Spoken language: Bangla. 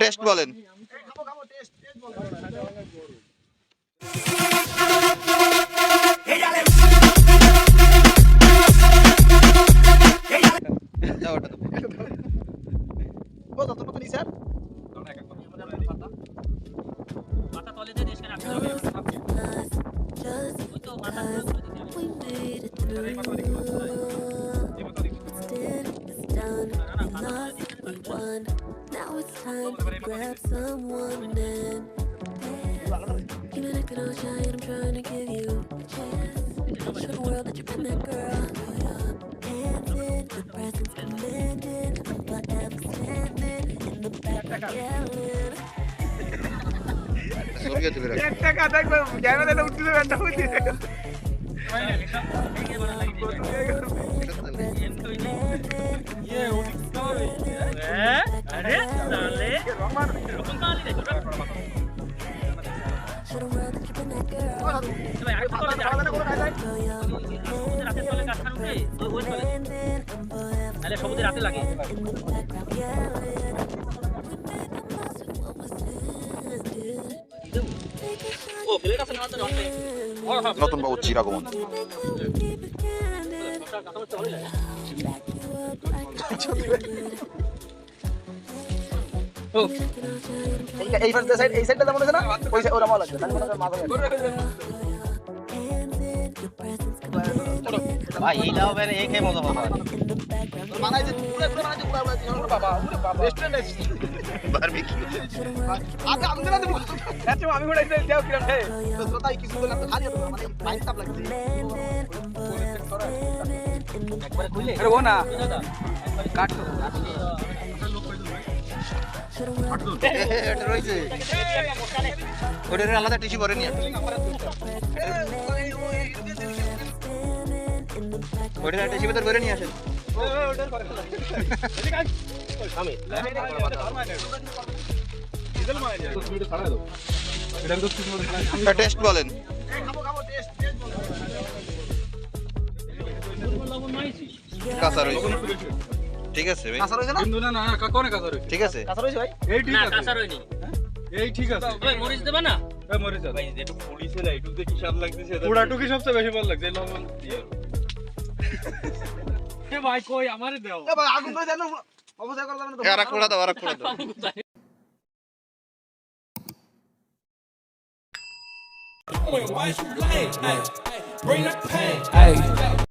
টেস্ট বলেন। Now it's time to grab someone and you've been acting all shy and I'm trying to give you a chance. Show the world that you've been that girl. Dancing, your presence commanding. I'm forever standing in the back yelling. একটা কথা ক্যামেরাটা উঠতে দেবেন না বুঝলি সবুজের রাতে লাগে নতুন বাবু চিরাগমন। এই সাইডটা যেমন আছে না ওই ওরা মাল আছে ভাই এই দাও বেরে এই খেয়ে মজা পাবা মানাই যে পুরো পুরো মানাই যে পুরো বাবা ওরে বাবা রেস্টুরেন্ট আছে বারবিকিউ। আগে আমি না দেব আচ্ছা আমি ঘুরে যাও কিরম হে তো তাই কিছু বললাম তো খালি হবে মানে বাইক তাপ লাগছে একবার খুলে আরে ও না কাট তো এটা রয়েছে ওটার আলাদা টিস্যু করে নিয়ে ওটার টিস্যু ভিতর করে নিয়ে আসেন। টেস্ট বলেন। কাঁচা রয়েছে ঠিক আছে ভাই, কাঁচা রয়েছে না কিন্তু না না কোনে কাঁচা রয়েছে? ঠিক আছে। কাঁচা রয়েছে ভাই এই ঠিক না আছে, কাঁচা রইনি এই ঠিক আছে। ভাই মরিচ দেবে না এই মরে যা। ভাই যেটু পুলিশে না একটু দেখি স্বাদ লাগতেছে পোড়াটুকি সবচেয়ে বেশি ভালো লাগছে, এই লবণ দিয়ে। এ ভাই কই আমারে দাও। এ ভাই আগুন ধরে জানো অবস্থা করা যাবে না আর এক কোড়া দাও, আর এক কোড়া দাও। Bring the pain. Hey.